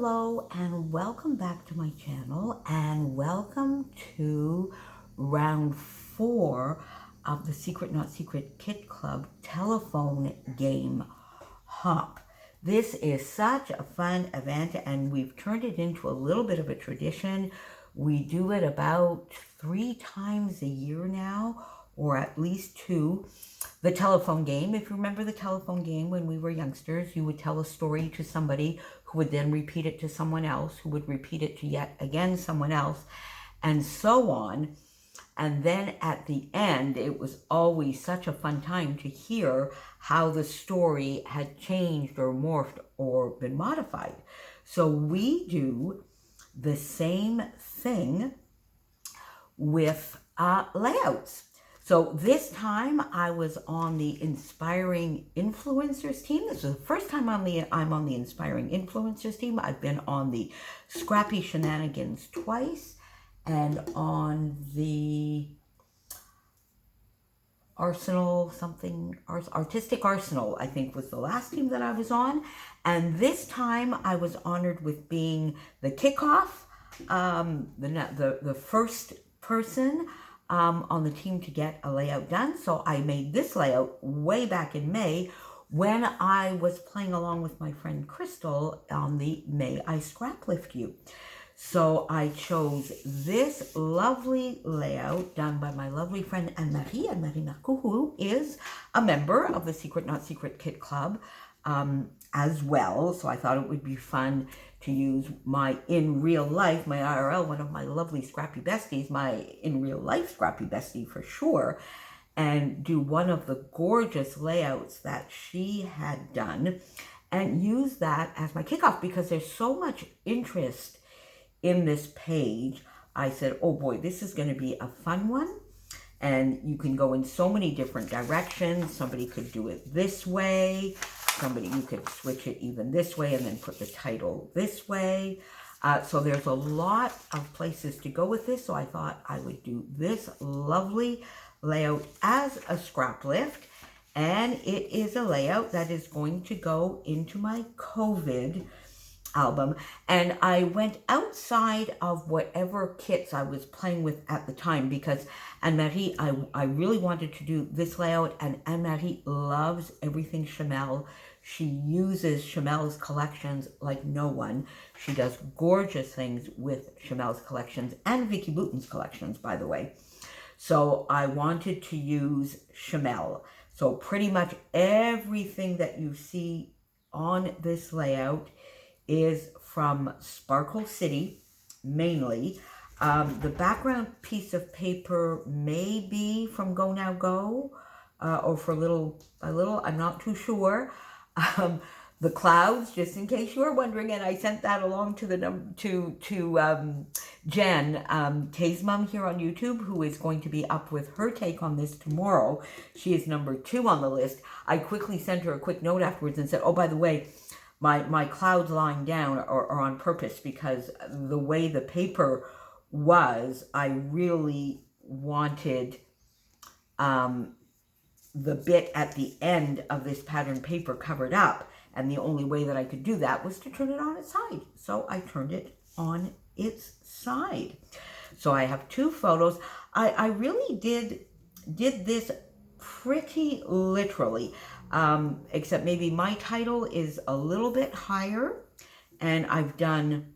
Hello and welcome back to my channel, and welcome to round 4 of the Secret Not Secret Kit Club telephone game hop. This is such a fun event, and we've turned it into a little bit of a tradition. We do it about 3 times a year now, or at least 2. The telephone game, if you remember the telephone game when we were youngsters, you would tell a story to somebody who would then repeat it to someone else, who would repeat it to yet again someone else, and so on. And then at the end, it was always such a fun time to hear how the story had changed or morphed or been modified. So we do the same thing with layouts. So this time I was on the Inspiring Influencers team. This is the first time I'm on the Inspiring Influencers team. I've been on the Scrappy Shenanigans twice, and on the Artistic Arsenal, I think, was the last team that I was on. And this time I was honored with being the kickoff, the first person on the team to get a layout done. So I made this layout way back in May when I was playing along with my friend Crystal on the May I Scrap Lift You. So I chose this lovely layout done by my lovely friend Anne-Marie Marcoux, who is a member of the Secret Not Secret Kit Club as well. So I thought it would be fun to use my in real life, my IRL, one of my lovely scrappy besties, my in real life scrappy bestie for sure, and do one of the gorgeous layouts that she had done and use that as my kickoff, because there's so much interest in this page. I said, oh boy, this is going to be a fun one. And you can go in so many different directions. Somebody could do it this way. You could switch it even this way and then put the title this way. So there's a lot of places to go with this. So I thought I would do this lovely layout as a scrap lift. And it is a layout that is going to go into my COVID album. And I went outside of whatever kits I was playing with at the time, because Anne-Marie, I really wanted to do this layout, and Anne-Marie loves everything Chamel. She uses Chamel's collections like no one. She does gorgeous things with Chamel's collections and Vicky Bouton's collections, by the way. So I wanted to use Chamel. So pretty much everything that you see on this layout is from Sparkle City, mainly. The background piece of paper may be from Go Now Go, or for a little, I'm not too sure. The clouds, just in case you were wondering, and I sent that along to Jen, Kay's mom here on YouTube, who is going to be up with her take on this tomorrow. She is number 2 on the list. I quickly sent her a quick note afterwards and said, oh, by the way, my clouds lying down are on purpose, because the way the paper was, I really wanted the bit at the end of this pattern paper covered up, and the only way that I could do that was to turn it on its side. So I turned it on its side. So I have 2 photos. I really did this pretty literally. Except maybe my title is a little bit higher, and I've done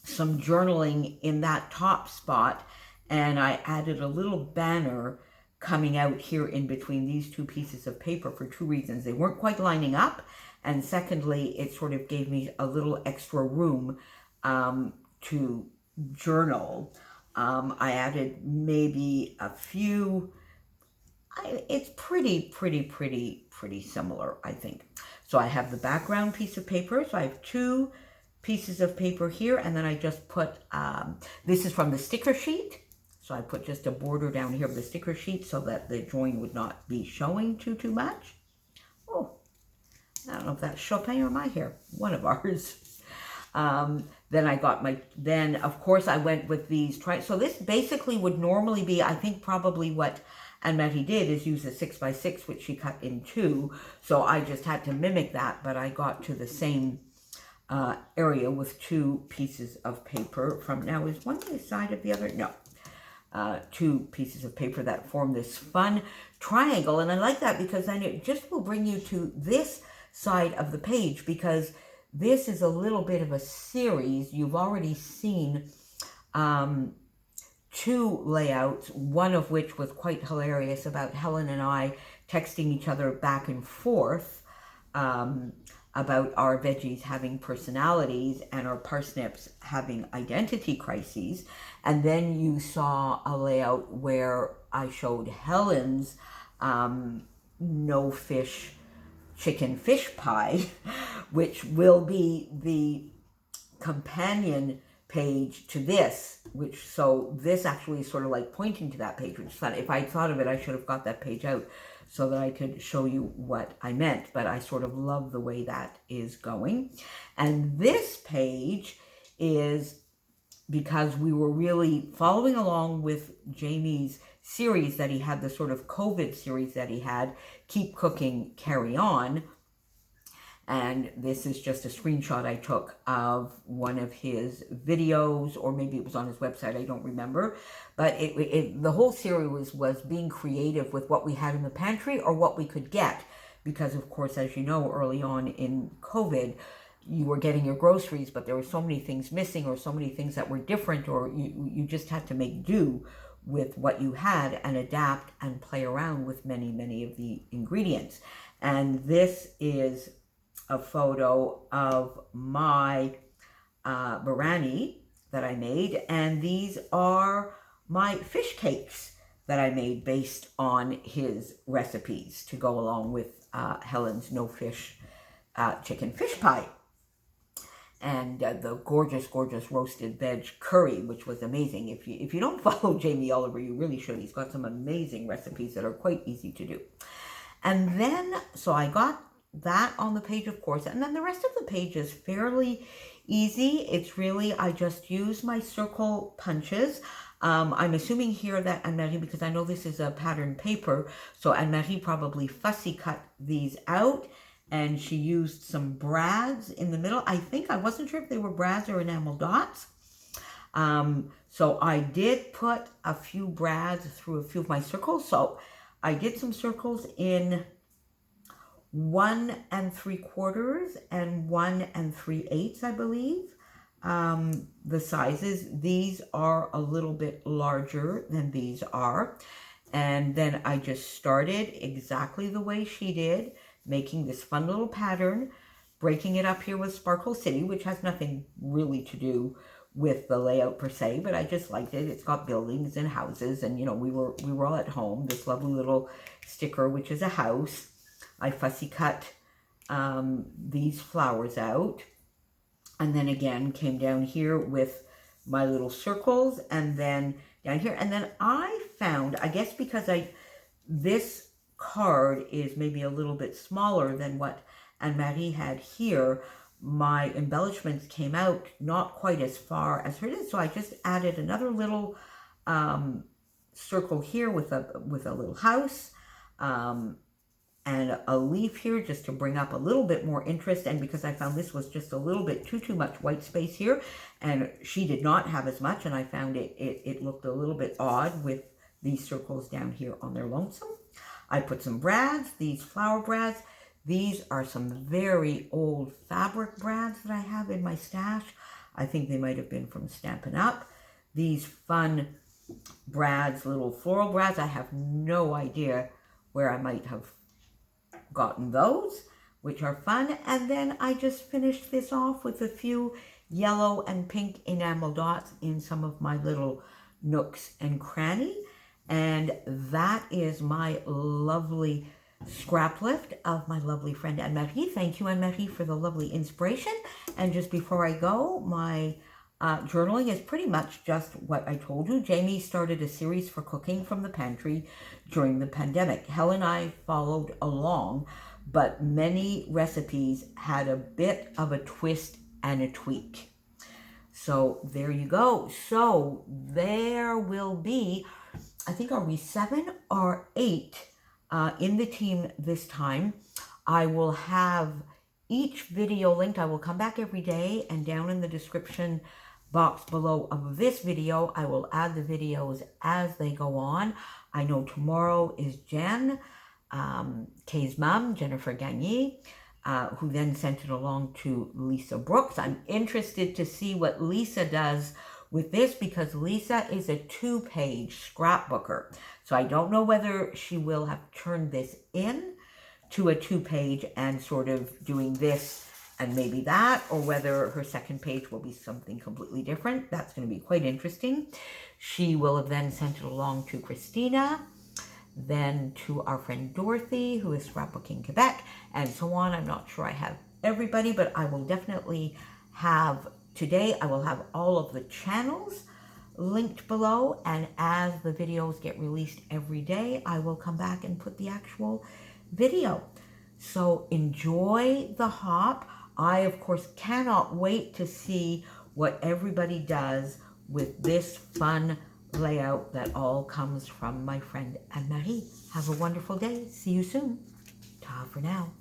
some journaling in that top spot, and I added a little banner coming out here in between these 2 pieces of paper for 2 reasons. They weren't quite lining up, and secondly, it sort of gave me a little extra room to journal. I added maybe a few. It's pretty similar, I think. So I have the background piece of paper. So I have 2 pieces of paper here, and then I just put, this is from the sticker sheet. So I put just a border down here of the sticker sheet so that the join would not be showing too much. Oh, I don't know if that's Chopin or my hair, one of ours. Then I got then of course I went with these, so this basically would normally be, I think probably what Anne-Marie did is use a 6x6, which she cut in 2. So I just had to mimic that, but I got to the same area with two pieces of paper from, now is one the side of the other? No. Two pieces of paper that form this fun triangle. And I like that because then it just will bring you to this side of the page, because this is a little bit of a series. You've already seen two layouts, one of which was quite hilarious, about Helen and I texting each other back and forth about our veggies having personalities and our parsnips having identity crises. And then you saw a layout where I showed Helen's no fish chicken fish pie, which will be the companion page to this, so this actually is sort of like pointing to that page, which is fun. If I thought of it, I should have got that page out so that I could show you what I meant, but I sort of love the way that is going. And this page is because we were really following along with Jamie's series that he had, the sort of COVID series that he had, Keep Cooking, Carry On. And this is just a screenshot I took of one of his videos, or maybe it was on his website, I don't remember. But the whole series was being creative with what we had in the pantry or what we could get. Because, of course, as you know, early on in COVID, you were getting your groceries, but there were so many things missing, or so many things that were different, or you just had to make do with what you had and adapt and play around with many, many of the ingredients. And this is a photo of my biryani that I made, and these are my fish cakes that I made based on his recipes to go along with Helen's no fish chicken fish pie. And the gorgeous, gorgeous roasted veg curry, which was amazing. If you don't follow Jamie Oliver, you really should. He's got some amazing recipes that are quite easy to do. And then, so I got that on the page, of course, and then the rest of the page is fairly easy. It's really, I just use my circle punches. I'm assuming here that Anne-Marie, because I know this is a pattern paper, so Anne-Marie probably fussy cut these out, and she used some brads in the middle. I think, I wasn't sure if they were brads or enamel dots. So I did put a few brads through a few of my circles. So I did some circles in 1 3/4 and 1 3/8, I believe. The sizes, these are a little bit larger than these are. And then I just started exactly the way she did, making this fun little pattern, breaking it up here with Sparkle City, which has nothing really to do with the layout per se, but I just liked it. It's got buildings and houses, and you know, we were all at home. This lovely little sticker, which is a house. I fussy cut these flowers out, and then again came down here with my little circles, and then down here, and then I found, I guess because this card is maybe a little bit smaller than what Anne-Marie had here, my embellishments came out not quite as far as hers did, so I just added another little circle here with a little house, and a leaf here just to bring up a little bit more interest. And because I found this was just a little bit too much white space here, and she did not have as much, and I found it looked a little bit odd with these circles down here on their lonesome. I put some brads, these flower brads. These are some very old fabric brads that I have in my stash. I think they might have been from Stampin' Up. These fun brads, little floral brads, I have no idea where I might have gotten those, which are fun. And then I just finished this off with a few yellow and pink enamel dots in some of my little nooks and crannies. And that is my lovely scrap lift of my lovely friend Anne-Marie. Thank you, Anne-Marie, for the lovely inspiration. And just before I go, my journaling is pretty much just what I told you. Jamie started a series for cooking from the pantry during the pandemic. Helen and I followed along, but many recipes had a bit of a twist and a tweak. So there you go. So there will be, I think, are we 7 or 8 in the team this time? I will have each video linked. I will come back every day, and down in the description box below of this video, I will add the videos as they go on. I know tomorrow is Jen, Kay's mom, Jennifer Gagné, who then sent it along to Lisa Brooks. I'm interested to see what Lisa does with this, because Lisa is a 2-page scrapbooker. So I don't know whether she will have turned this in to a 2-page and sort of doing this and maybe that, or whether her second page will be something completely different. That's going to be quite interesting. She will have then sent it along to Christina, then to our friend Dorothy, who is scrapbooking Quebec, and so on. I'm not sure I have everybody, but I will definitely have, today I will have all of the channels linked below, and as the videos get released every day, I will come back and put the actual video. So enjoy the hop. I, of course, cannot wait to see what everybody does with this fun layout that all comes from my friend Anne-Marie. Have a wonderful day. See you soon. Ta for now.